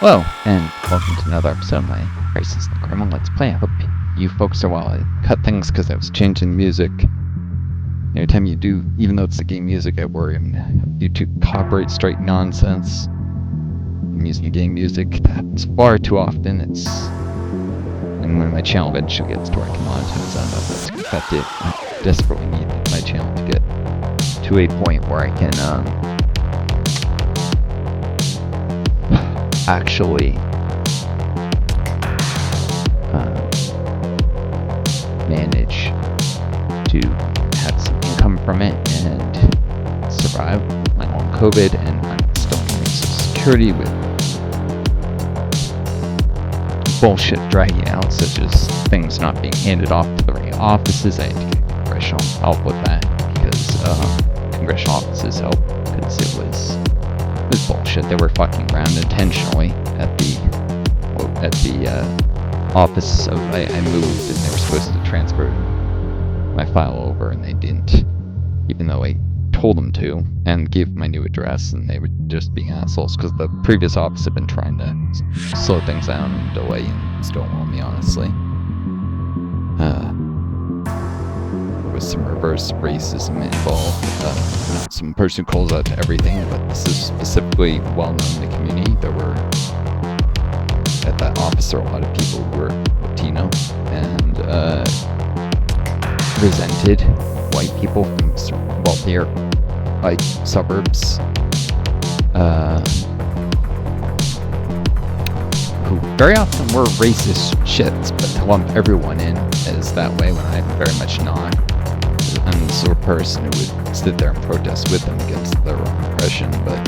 Hello, and welcome to another episode of my Crisis in the Kremlin Let's Play. I hope you folks are well. I cut things because I was changing music. Every time you do, even though it's the game music, I worry due to copyright strike nonsense. I'm using game music. It's far too often. And when my channel eventually gets to where I can monetize that, that's expected. I desperately need my channel to get to a point where I can actually manage to have some income from it and survive my long COVID, and I'm still on Social Security with bullshit dragging out, such as things not being handed off to the right offices. I had to get congressional help with that because congressional offices helped because it was bullshit. They were fucking around intentionally at the office of I moved, and they were supposed to transfer my file over, and they didn't, even though I told them to and gave my new address, and they were just being assholes because the previous office had been trying to slow things down and delay and stonewall me, honestly. There was some reverse racism involved. Not some person who calls out to everything, but this is specifically well known in the community. There were at that office there were a lot of people who were Latino and resented white people from wealthier suburbs who very often were racist shits, but to lump everyone in as that way when I'm very much not. I'm the sort of person who would sit there and protest with them against their own oppression, but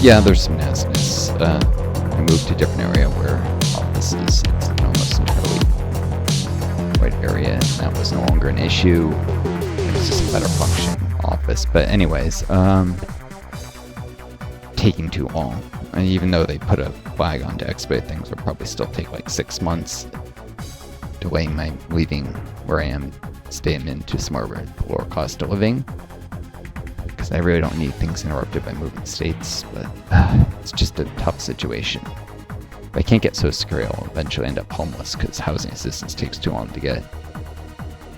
yeah, there's some nastiness. I moved to a different area where offices, it's an almost entirely white area, and that was no longer an issue. It was just a better functioning office. But anyways, taking too long. And even though they put a flag on to expedite things, it'll probably still take like 6 months, delaying my leaving where I am, staying into some more lower cost of living. Because I really don't need things interrupted by moving states, but it's just a tough situation. If I can't get Social Security, I'll eventually end up homeless because housing assistance takes too long to get.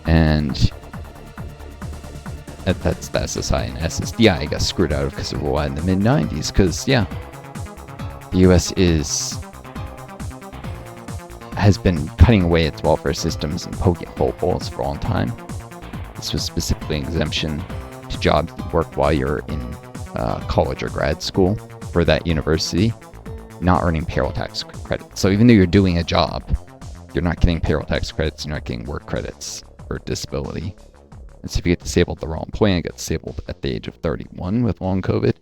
And that's the SSI and SSDI I got screwed out of because of in the mid-90s, because yeah, the US has been cutting away its welfare systems and poking holes for a long time. This was specifically an exemption to jobs that work while you're in college or grad school for that university, not earning payroll tax credits. So even though you're doing a job, you're not getting payroll tax credits, you're not getting work credits for disability. And so if you get disabled at the wrong point, I got disabled at the age of 31 with long COVID,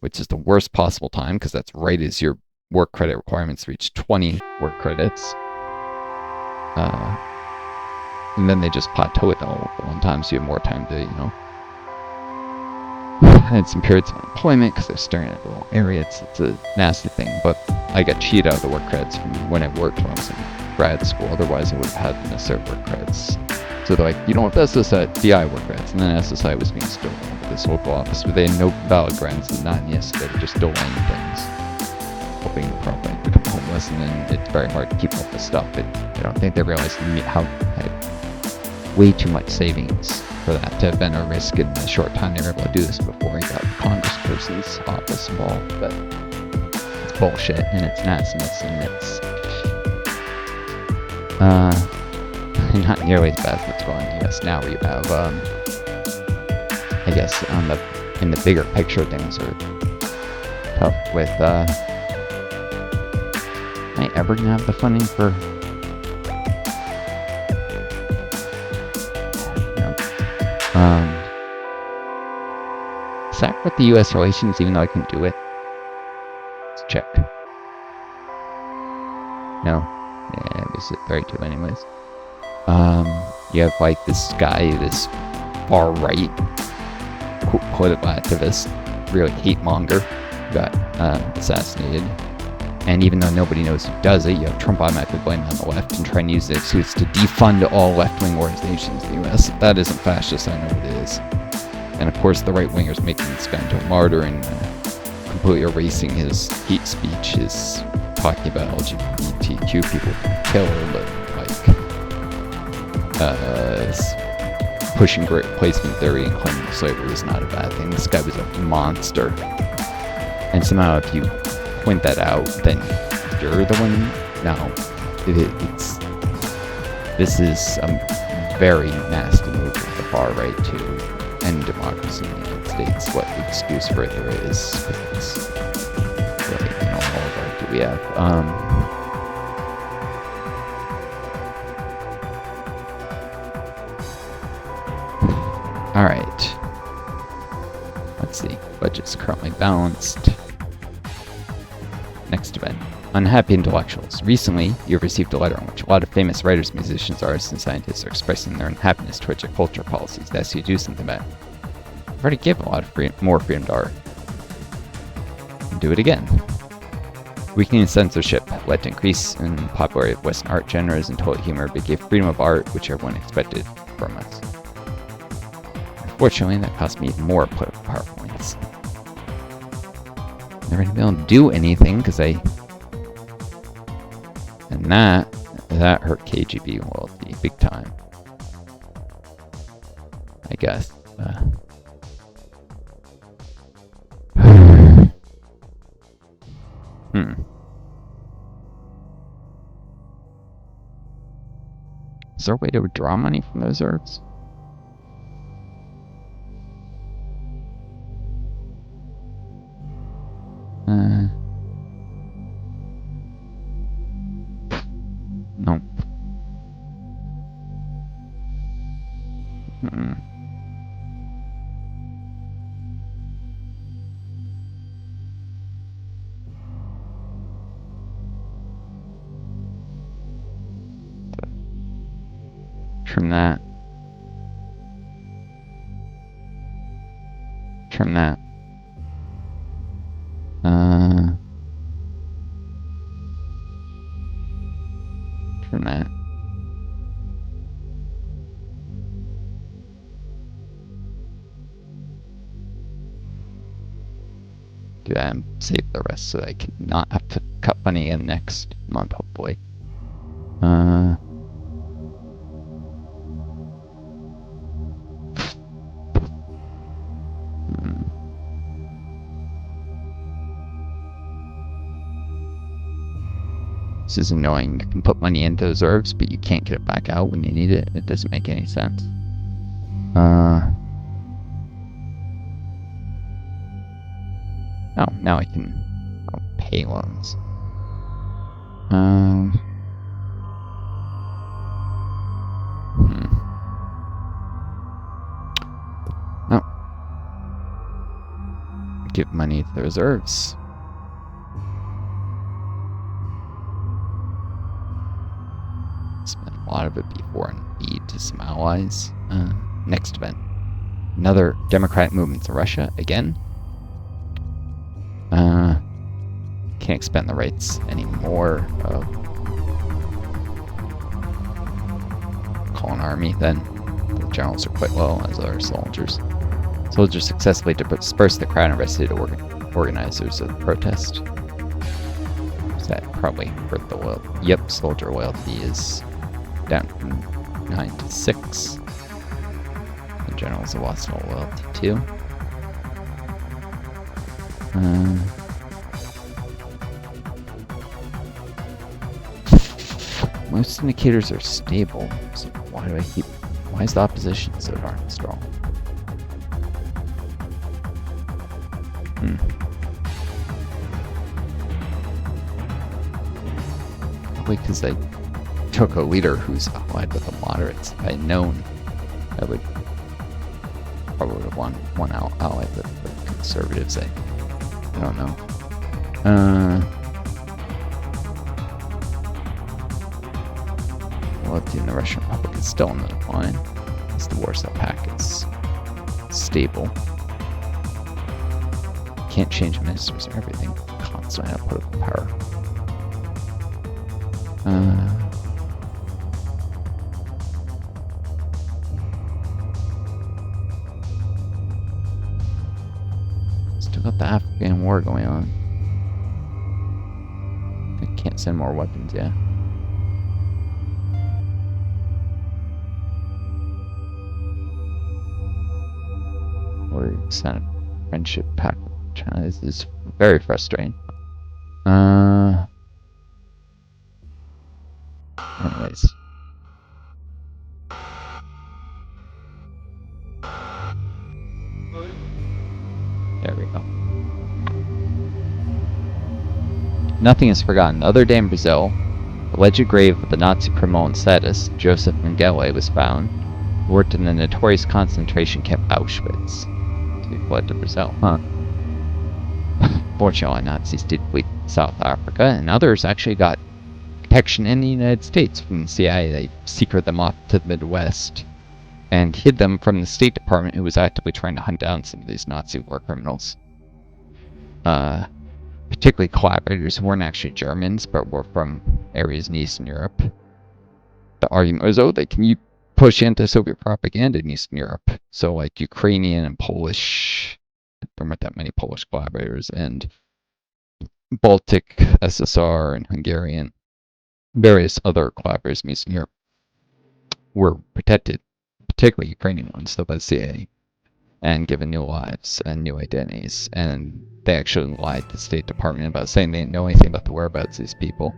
which is the worst possible time because that's right as your work credit requirements reach 20 work credits. And then they just plateau it all at one time, so you have more time to, I had some periods of unemployment because they're staring at the wrong area. It's a nasty thing, but I got cheated out of the work credits from when I worked when I was in grad school. Otherwise, I would have had the necessary work credits. So they're like, you don't have SSI work credits. And then SSI was being stolen at this local office, but they had no valid grounds and not yes, they were just delaying things, hoping to probably become homeless, and then it's very hard to keep up with stuff. I don't think they realized how I had way too much savings for that to have been a risk in the short time they were able to do this before I got the congressperson's office involved. But it's bullshit, and it's nastiness, and it's not nearly as bad as what's going on in the US now, where you have I guess in the bigger picture things are tough with am I ever gonna have the funding for support the US relations, even though I can do it? Let's check. No. Yeah, it was at 32 anyways. You have like this guy, this far right political activist, really hate monger, got assassinated. And even though nobody knows who does it, you have Trump automatically blamed on the left and trying to use the excuse to defund all left-wing organizations in the US. That isn't fascist, I know it is. And of course the right-wingers making this guy into a martyr and completely erasing his hate speech, his talking about LGBTQ people killed, and pushing great replacement theory and claiming slavery is not a bad thing. This guy was a monster. And somehow if you point that out, then you're the one. No. This is a very nasty move of the far right to end democracy in the United States. What excuse for it there is. It's really, all of our do we have. Alright. Let's see. Budget's currently balanced. Next event. Unhappy intellectuals. Recently, you've received a letter in which a lot of famous writers, musicians, artists, and scientists are expressing their unhappiness towards your culture policies that ask you to do something about it. I've already given a lot of more freedom to art. Do it again. Weakening censorship led to increase in popularity of Western art genres and total humor, but gave freedom of art, which everyone expected from us. Unfortunately, that cost me more political PowerPoints. Never gonna be able to do anything because and that hurt KGB loyalty big time. I guess. Is there a way to withdraw money from those herbs? No. Trim that. Trim that. Trim that. Do that and save the rest so that I can not have to cut money in next month, hopefully. This is annoying. You can put money into those herbs, but you can't get it back out when you need it. It doesn't make any sense. Oh, now I can pay loans. Oh. Give money to the reserves. Spent a lot of it before I need to some allies. Next event. Another democratic movement in Russia again. Can't expend the rights anymore of call an army then. The generals are quite low, as are soldiers. Soldiers successfully dispersed the crowd and arrested organizers of the protest. That probably hurt the loyalty. Yep, soldier loyalty is down from 9 to 6. The generals have lost all loyalty too. Most indicators are stable, so why is the opposition so darn strong? Probably because they took a leader who's allied with the moderates. If I had known, I would probably have won one allied with the conservatives. I don't know. Loyalty in the Russian Republic is still in the decline. As the Warsaw Pact is stable. Can't change ministers or everything. Constantly have political power. Still got the Afghan war war going on. I can't send more weapons, yeah. Or send a friendship pact with China. This is very frustrating. Anyways. There we go. Nothing is forgotten. The other day in Brazil, the alleged grave of the Nazi criminal and sadist, Joseph Mengele, was found, who worked in the notorious concentration camp Auschwitz. So he fled to Brazil, huh? Fortunately, Nazis did flee South Africa, and others actually got protection in the United States from the CIA. They secreted them off to the Midwest and hid them from the State Department, who was actively trying to hunt down some of these Nazi war criminals. Particularly collaborators who weren't actually Germans, but were from areas in Eastern Europe. The argument was, oh, they can push anti-Soviet propaganda in Eastern Europe. So, like, Ukrainian and Polish, there weren't that many Polish collaborators, and Baltic, SSR, and Hungarian, various other collaborators in Eastern Europe were protected, particularly Ukrainian ones, though, by the CIA, and given new lives and new identities. And they actually lied to the State Department about saying they didn't know anything about the whereabouts of these people.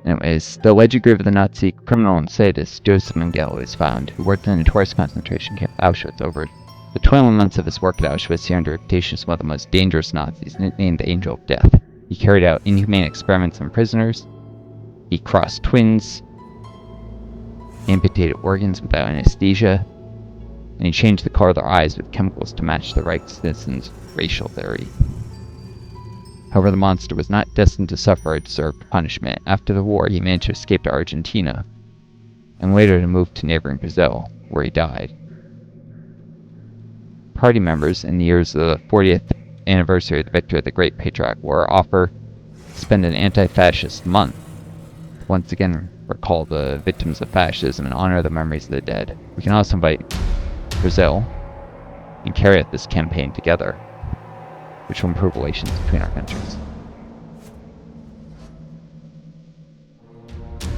Anyways, the alleged grave of the Nazi criminal and sadist Joseph Mengele was found, who worked in the notorious concentration camp Auschwitz. Over the 21 months of his work at Auschwitz, he earned a reputation as one of the most dangerous Nazis, nicknamed the Angel of Death. He carried out inhumane experiments on prisoners. He crossed twins, amputated organs without anesthesia, and he changed the color of their eyes with chemicals to match the Reich citizens' racial theory. However, the monster was not destined to suffer a deserved punishment. After the war, he managed to escape to Argentina, and later to move to neighboring Brazil, where he died. Party members, in the years of the 40th anniversary of the victory of the Great Patriotic War, offer to spend an anti-fascist month. Once again, recall the victims of fascism and honor the memories of the dead. We can also invite Brazil and carry out this campaign together, which will improve relations between our countries.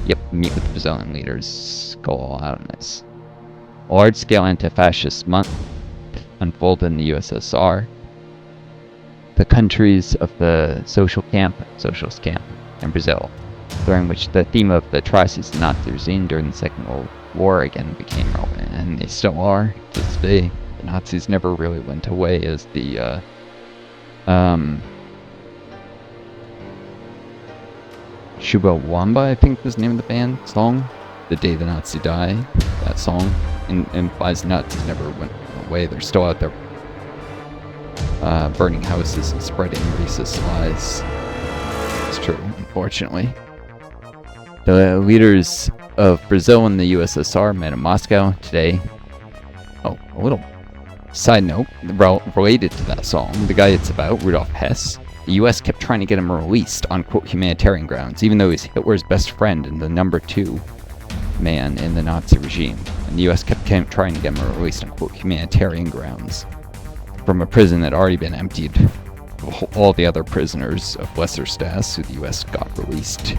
Yep, meet with the Brazilian leaders, go all out on this. A large-scale anti-fascist month unfolded in the USSR. The countries of the socialist camp, in Brazil, during which the theme of the atrocities of the Nazi regime during the Second World War again became relevant, and they still are to this day. The Nazis never really went away as the Chumbawamba, I think was the name of the band song. The Day the Nazi Die, that song, implies the Nazis never went away. They're still out there burning houses and spreading racist lies. It's true, unfortunately. The leaders of Brazil and the USSR met in Moscow today. Oh, a little side note related to that song. The guy it's about, Rudolf Hess, the US kept trying to get him released on, quote, humanitarian grounds, even though he's Hitler's best friend and the number 2 man in the Nazi regime. And the US kept trying to get him released on, quote, humanitarian grounds from a prison that had already been emptied of all the other prisoners of lesser status who the US got released.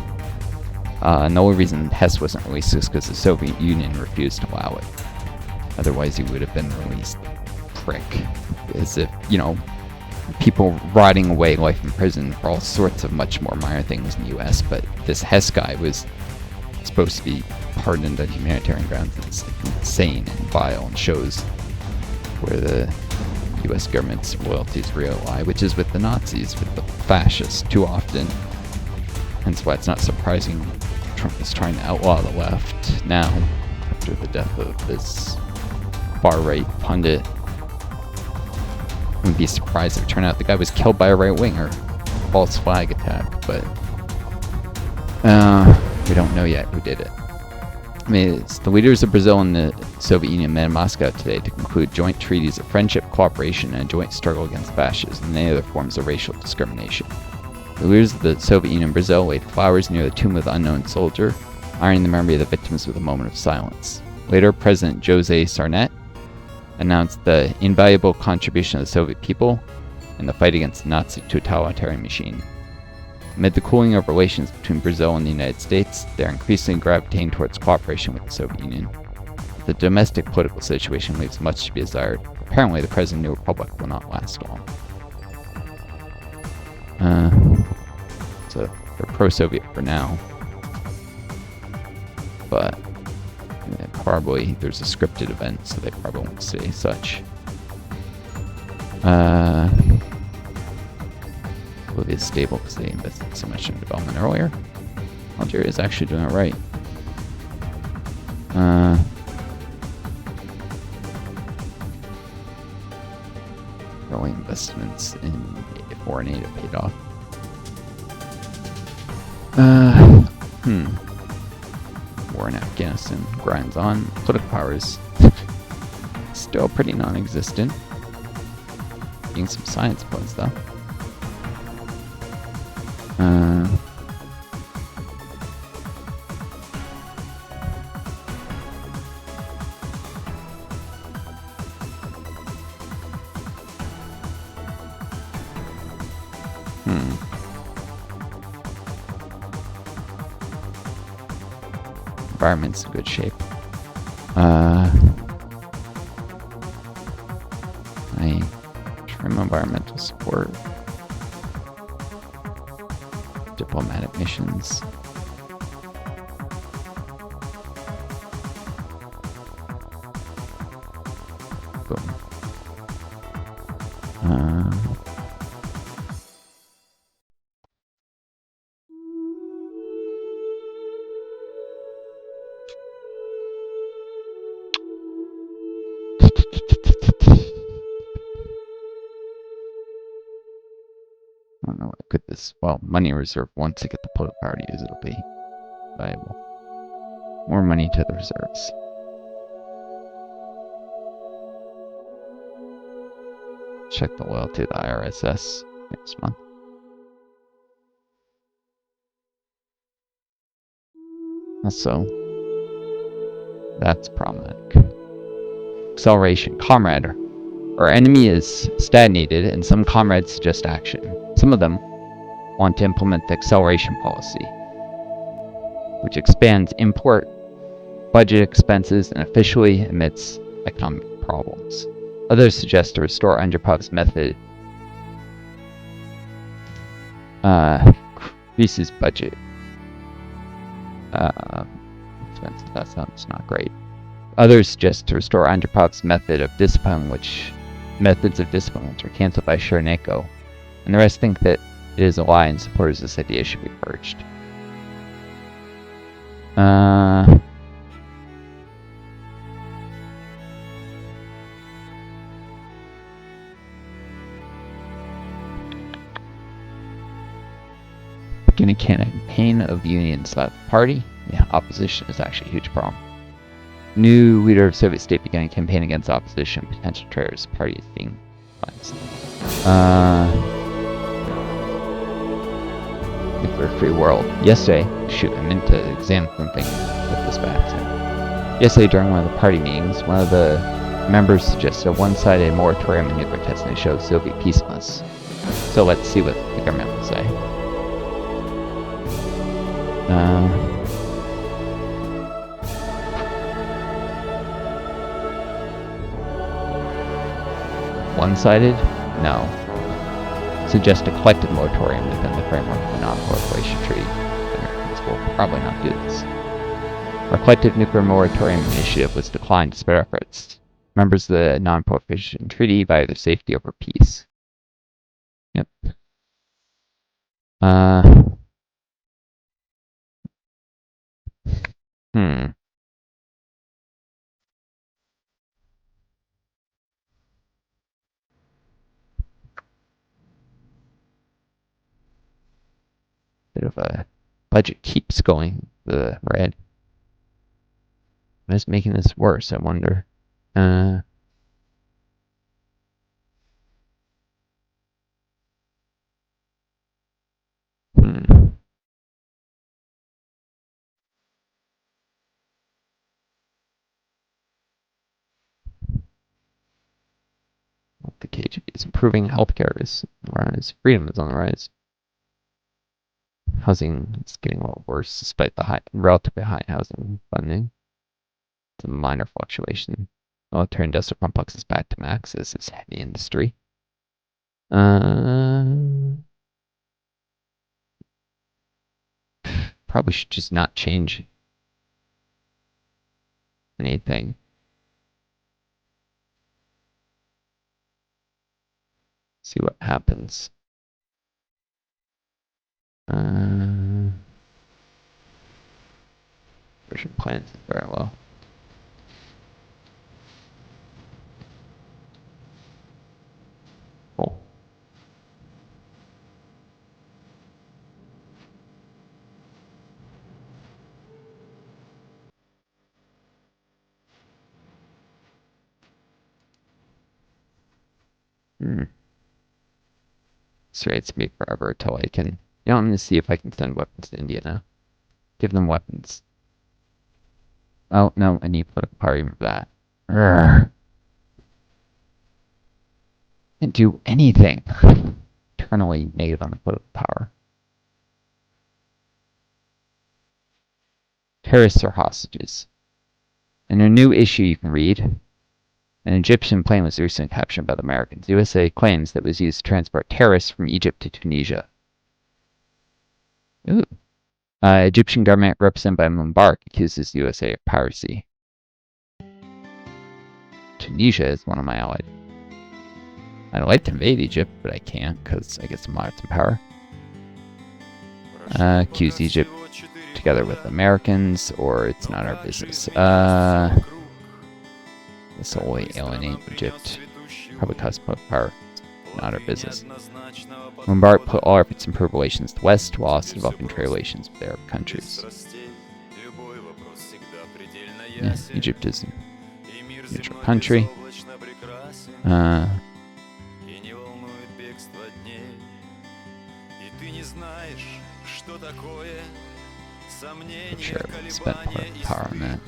And the only reason Hess wasn't released is because the Soviet Union refused to allow it. Otherwise, he would have been released. Prick. As if, people rotting away life in prison for all sorts of much more minor things in the US, but this Hess guy was supposed to be pardoned on humanitarian grounds. It's insane and vile and shows where the US government's loyalties really lie, which is with the Nazis, with the fascists, too often. Hence why it's not surprising Trump is trying to outlaw the left now, after the death of this far-right pundit. I wouldn't be surprised if it turned out the guy was killed by a right-winger. False flag attack, but we don't know yet who did it. It's the leaders of Brazil and the Soviet Union met in Moscow today to conclude joint treaties of friendship, cooperation, and a joint struggle against fascism and any other forms of racial discrimination. The leaders of the Soviet Union and Brazil laid flowers near the tomb of the unknown soldier, honoring the memory of the victims with a moment of silence. Later, President José Sarney announced the invaluable contribution of the Soviet people in the fight against the Nazi totalitarian machine. Amid the cooling of relations between Brazil and the United States, they are increasingly gravitating towards cooperation with the Soviet Union. The domestic political situation leaves much to be desired. Apparently, the President of the New Republic will not last long. So they're pro-Soviet for now, but probably there's a scripted event, so they probably won't say such. Bolivia is stable because they invested so much in development earlier. Algeria is actually doing it right. Early investments in foreign aid have paid off. War in Afghanistan grinds on. Political power is still pretty non-existent. Getting some science points though. Environment's in good shape. I trim environmental support. Diplomatic missions. Boom. I don't know what good this. Well, money reserve. Once you get the political power to use, it'll be valuable. More money to the reserves. Check the loyalty of the IRSS next month. Also, that's problematic. Acceleration. Comrade. Our enemy is stagnated, and some comrades suggest action. Some of them want to implement the acceleration policy, which expands import budget expenses and officially admits economic problems. Others suggest to restore Andropov's method increases budget expenses. That sounds not great. Others suggest to restore Andropov's methods of discipline, which were cancelled by Shirenko, and the rest think that it is a lie and supporters of this idea should be purged. Beginning campaign of unions left party. Yeah, opposition is actually a huge problem. New leader of Soviet state began a campaign against opposition. Potential traitors. Party is being cleansed. Nuclear free world. Yesterday, shoot, I meant to examine something with this by accident. Yesterday, during one of the party meetings, one of the members suggested a one-sided moratorium on nuclear testing to show Soviet peacefulness. So let's see what the government will say. One-sided? No. Suggest a collective moratorium within the framework of the Non-Proliferation Treaty. Americans will probably not do this. Our collective nuclear moratorium initiative was declined despite efforts. Members of the Non-Proliferation Treaty value their safety over peace. Yep. Bit of a budget keeps going the red. What is making this worse, I wonder? the KGB is improving. Healthcare is on the rise. Freedom is on the rise. Housing is getting a little worse despite the relatively high housing funding. It's a minor fluctuation. Military industrial complex is back to max as is heavy industry. Probably should just not change anything. See what happens. Version plans is very low. Cool. This rates me forever until I can. You know, I'm gonna see if I can send weapons to India now. Give them weapons. Oh no, I need political power even for that. Urgh. Can't do anything. Eternally negative on the political power. Terrorists are hostages. In a new issue you can read, an Egyptian plane was recently captured by the Americans. USA claims that it was used to transport terrorists from Egypt to Tunisia. Ooh. Egyptian government represented by Mubarak accuses USA of piracy. Tunisia is one of my allies. I'd like to invade Egypt, but I can't because I get some maritime power. Accuse Egypt together with Americans, or it's not our business. This will only alienate Egypt. Probably cause political power. Not our business. Mubarak put all efforts to improve relations with the West while also developing trade relations with Arab countries. Yeah, Egypt is a neutral country. I'm sure I would spend power on that.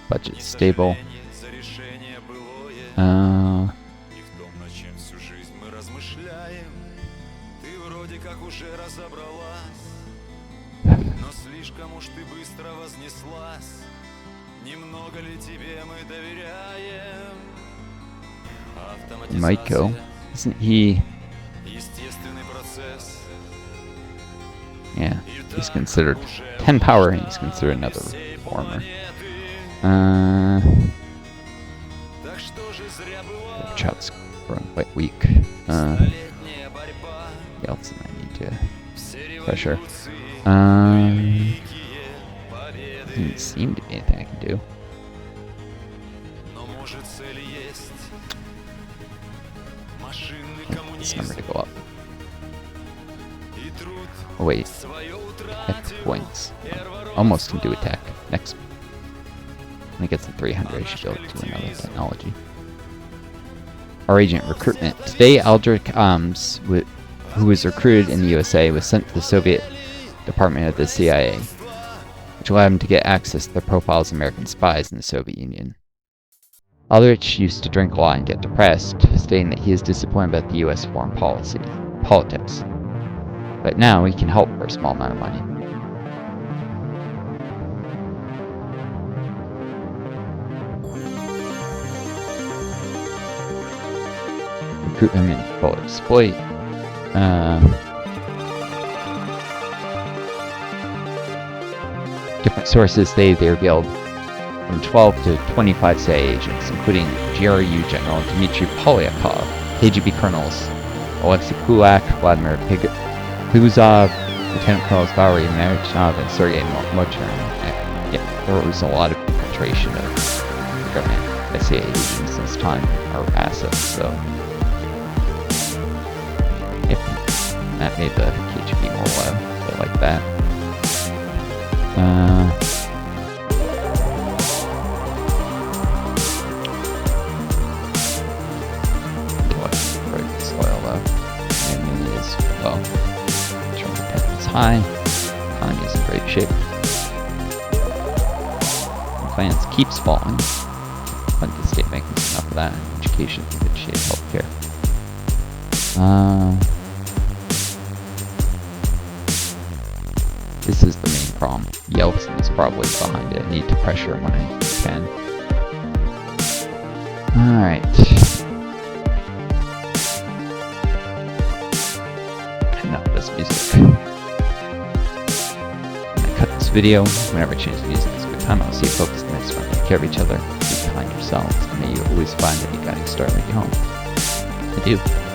Budget stable. Might go. Isn't he? Yeah, he's considered 10 power and he's considered another reformer. Child's growing quite weak. What else do I need to pressure? Doesn't seem to be anything I can do. This number to go up. Oh wait, attack points. Almost can do attack. Next, when it gets to 300, I should be able to do another technology. Our agent recruitment. Today, Aldrich who was recruited in the USA, was sent to the Soviet department of the CIA, which allowed him to get access to the profiles of American spies in the Soviet Union. Aldrich used to drink a lot and get depressed, stating that he is disappointed about the US foreign politics. But now he can help for a small amount of money. Recruit him in full exploit. Different sources say they revealed from 12 to 25 CIA agents, including GRU General Dmitry Polyakov, KGB colonels Alexei Kulak, Vladimir Piguzov, Lieutenant Colonels Valery Marichinov, and Sergei Mochern. Yeah, there was a lot of infiltration of the government by CIA agents this time, or assets, so yep, that made the KGB more loyal, but like that. High. Economy is in great shape. Finance keeps falling. state making enough of that. Education, good shit, healthcare. This is the main problem. Yeltsin is probably behind it. I need to pressure him when I can. Alright. Enough of this music. When I cut this video, whenever I change the music, it's a good time. I'll see you folks next time. Take care of each other. Be kind yourselves. And may you always find that you guys start making home. I do.